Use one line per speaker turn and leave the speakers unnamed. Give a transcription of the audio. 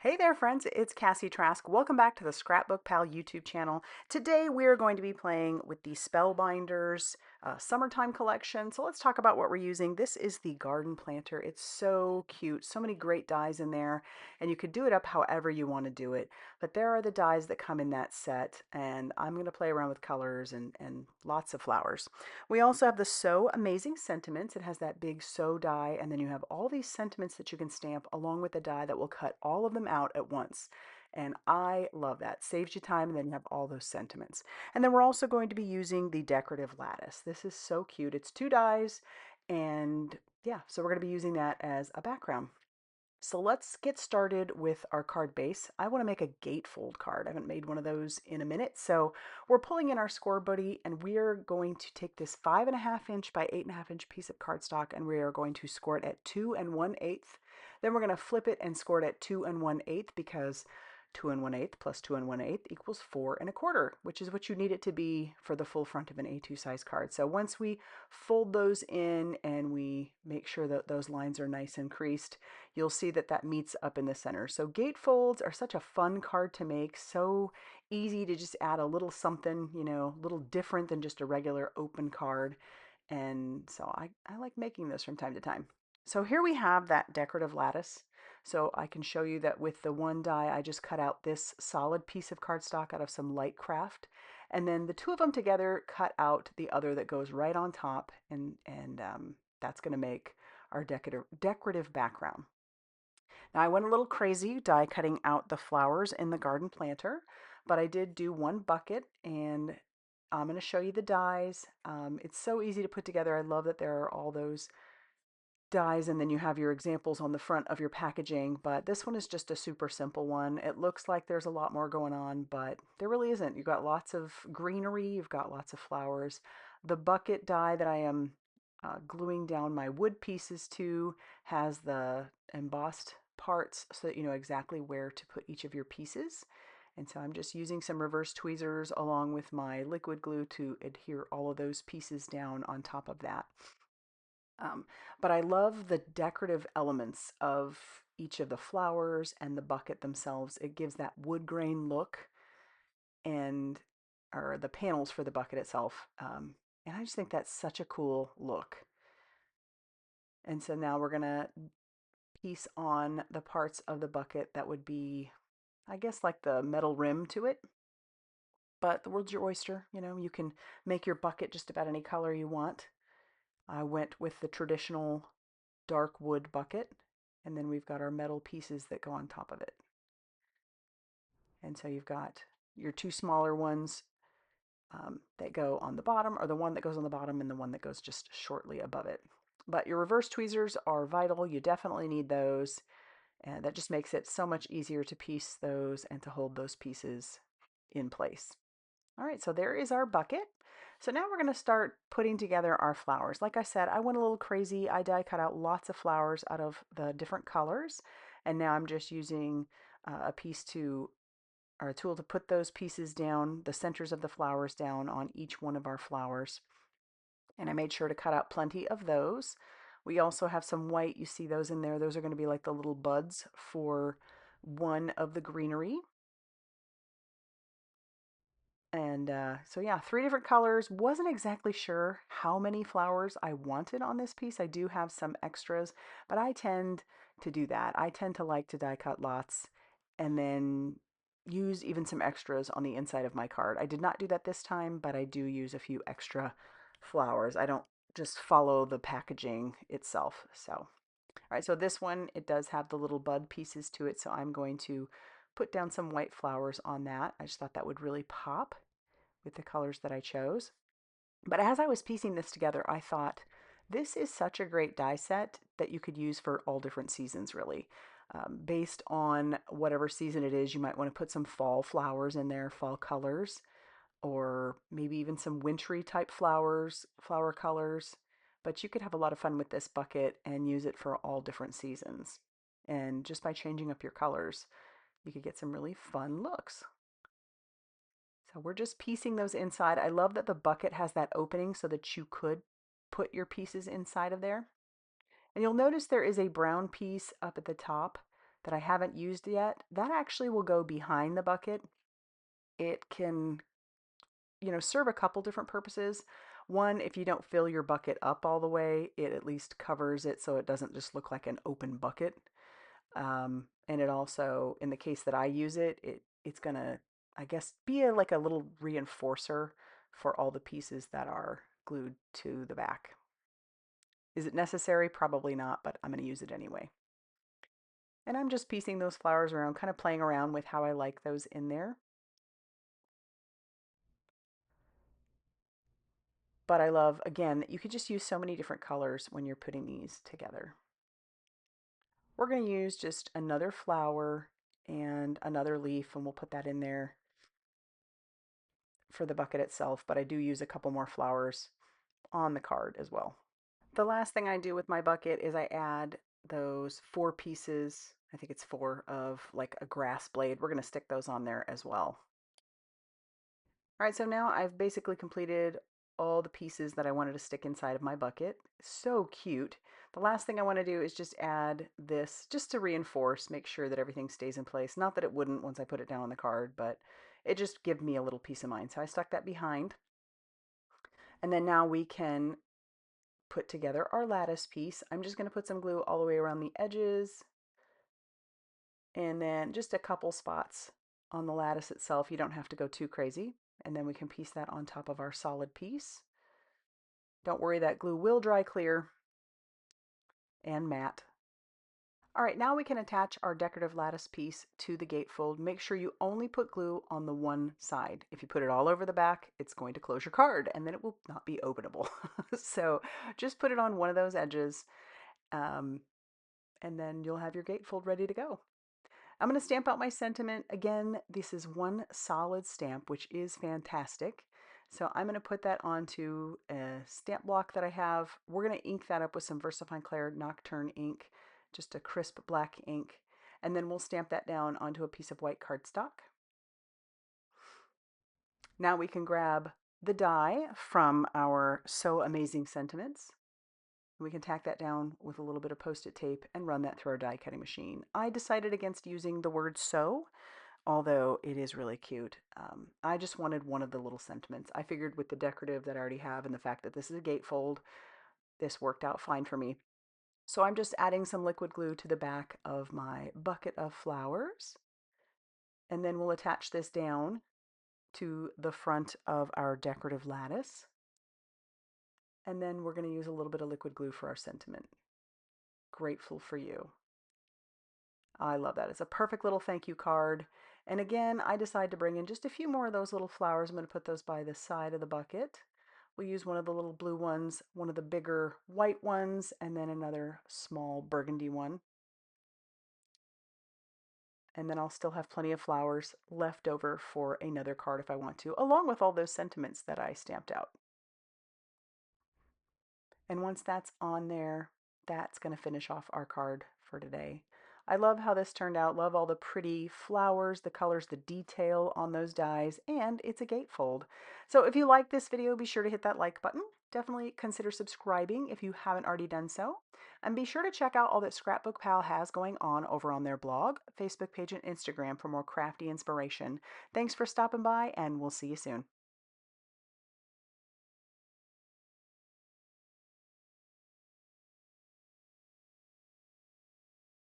Hey there, friends. It's Cassie Trask. Welcome back to the ScrapbookPal YouTube channel. Today we are going to be playing with the Spellbinders Summertime Collection. So let's talk about what we're using. This is the garden planter. It's so cute. So many great dies in there, and you could do it up however you want to do it. But there are the dies that come in that set, and I'm going to play around with colors and lots of flowers. We also have the So Amazing Sentiments. It has that big So die, and then you have all these sentiments that you can stamp along with the die that will cut all of them out at once. And I love that. Saves you time, and then you have all those sentiments. And then we're also going to be using the Decorative Lattice. This is so cute. It's two dies, and yeah, so we're going to be using that as a background. So let's get started with our card base. I want to make a gatefold card. I haven't made one of those in a minute. So we're pulling in our Scor-Buddy, and we are going to take this 5.5 inch by 8.5 inch piece of cardstock, and we are going to score it at 2 1/8. Then we're going to flip it and score it at 2 1/8 because 2 1/8 plus 2 1/8 equals 4 1/4, which is what you need it to be for the full front of an A2 size card. So once we fold those in and we make sure that those lines are nice and creased, you'll see that that meets up in the center. So gatefolds are such a fun card to make, so easy to just add a little something, a little different than just a regular open card. And so I like making those from time to time. So here we have that decorative lattice. So I can show you that with the one die, I just cut out this solid piece of cardstock out of some light craft. And then the two of them together cut out the other that goes right on top. And that's going to make our decorative background. Now I went a little crazy die cutting out the flowers in the garden planter, but I did do one bucket, and I'm going to show you the dies. It's so easy to put together. I love that there are all those dies, and then you have your examples on the front of your packaging, but this one is just a super simple one. It looks like there's a lot more going on, but there really isn't. You've got lots of greenery, you've got lots of flowers. The bucket die that I am gluing down my wood pieces to has the embossed parts so that you know exactly where to put each of your pieces. And so I'm just using some reverse tweezers along with my liquid glue to adhere all of those pieces down on top of that. Um, but I love the decorative elements of each of the flowers and the bucket themselves. It gives that wood grain look, and or the panels for the bucket itself. And I just think that's such a cool look. And so now we're gonna piece on the parts of the bucket that would be, I guess, like the metal rim to it. But the world's your oyster. You can make your bucket just about any color you want. I went with the traditional dark wood bucket, and then we've got our metal pieces that go on top of it. And so you've got your two smaller ones that go on the bottom, or the one that goes on the bottom and the one that goes just shortly above it. But your reverse tweezers are vital. You definitely need those, and that just makes it so much easier to piece those and to hold those pieces in place. All right, so there is our bucket. So now we're going to start putting together our flowers. Like I said, I went a little crazy. I die cut out lots of flowers out of the different colors, and now I'm just using a piece to, or a tool to put those pieces down, the centers of the flowers down on each one of our flowers. And I made sure to cut out plenty of those. We also have some white. You see those in there. Those are going to be like the little buds for one of the greenery. And so yeah, three different colors. Wasn't exactly sure how many flowers I wanted on this piece. I do have some extras, but I tend to do that. I tend to like to die cut lots and then use even some extras on the inside of my card. I did not do that this time, but I do use a few extra flowers. I don't just follow the packaging itself. So, all right, so this one, it does have the little bud pieces to it, so I'm going to put down some white flowers on that. I just thought that would really pop with the colors that I chose. But as I was piecing this together, I thought this is such a great die set that you could use for all different seasons, really. Based on whatever season it is, you might want to put some fall flowers in there, fall colors, or maybe even some wintry type flowers, flower colors. But you could have a lot of fun with this bucket and use it for all different seasons. And just by changing up your colors, you could get some really fun looks. So we're just piecing those inside. I love that the bucket has that opening so that you could put your pieces inside of there. And you'll notice there is a brown piece up at the top that I haven't used yet, that actually will go behind the bucket. It can, serve a couple different purposes. One, if you don't fill your bucket up all the way, it at least covers it so it doesn't just look like an open bucket. And it also, in the case that I use it, it's gonna, I guess, be like a little reinforcer for all the pieces that are glued to the back. Is it necessary? Probably not, but I'm gonna use it anyway. And I'm just piecing those flowers around, kind of playing around with how I like those in there. But I love, again, you could just use so many different colors when you're putting these together. We're going to use just another flower and another leaf, and we'll put that in there for the bucket itself, but I do use a couple more flowers on the card as well. The last thing I do with my bucket is I add those 4 pieces, I think it's 4, of like a grass blade. We're going to stick those on there as well. All right, so now I've basically completed all the pieces that I wanted to stick inside of my bucket. So cute. The last thing I want to do is just add this just to reinforce, make sure that everything stays in place. Not that it wouldn't once I put it down on the card, but it just gives me a little peace of mind. So I stuck that behind. And then now we can put together our lattice piece. I'm just going to put some glue all the way around the edges and then just a couple spots on the lattice itself. You don't have to go too crazy. And then we can piece that on top of our solid piece. Don't worry, that glue will dry clear and matte. All right, now we can attach our decorative lattice piece to the gatefold. Make sure you only put glue on the one side. If you put it all over the back, it's going to close your card and then it will not be openable. So just put it on one of those edges and then you'll have your gatefold ready to go. I'm going to stamp out my sentiment. Again, this is one solid stamp, which is fantastic. So I'm going to put that onto a stamp block that I have. We're going to ink that up with some VersaFine Clair Nocturne ink, just a crisp black ink. And then we'll stamp that down onto a piece of white cardstock. Now we can grab the die from our So Amazing Sentiments. We can tack that down with a little bit of Post-it tape and run that through our die cutting machine. I decided against using the word so, although it is really cute. I just wanted one of the little sentiments. I figured with the decorative that I already have and the fact that this is a gatefold, this worked out fine for me. So I'm just adding some liquid glue to the back of my bucket of flowers. And then we'll attach this down to the front of our decorative lattice. And then we're going to use a little bit of liquid glue for our sentiment. Grateful for you. I love that. It's a perfect little thank you card. And again, I decided to bring in just a few more of those little flowers. I'm going to put those by the side of the bucket. We'll use one of the little blue ones, one of the bigger white ones, and then another small burgundy one. And then I'll still have plenty of flowers left over for another card if I want to, along with all those sentiments that I stamped out. And once that's on there, that's going to finish off our card for today. I love how this turned out. Love all the pretty flowers, the colors, the detail on those dies, and it's a gatefold. So if you like this video, be sure to hit that like button. Definitely consider subscribing if you haven't already done so. And be sure to check out all that ScrapbookPal has going on over on their blog, Facebook page, and Instagram for more crafty inspiration. Thanks for stopping by, and we'll see you soon.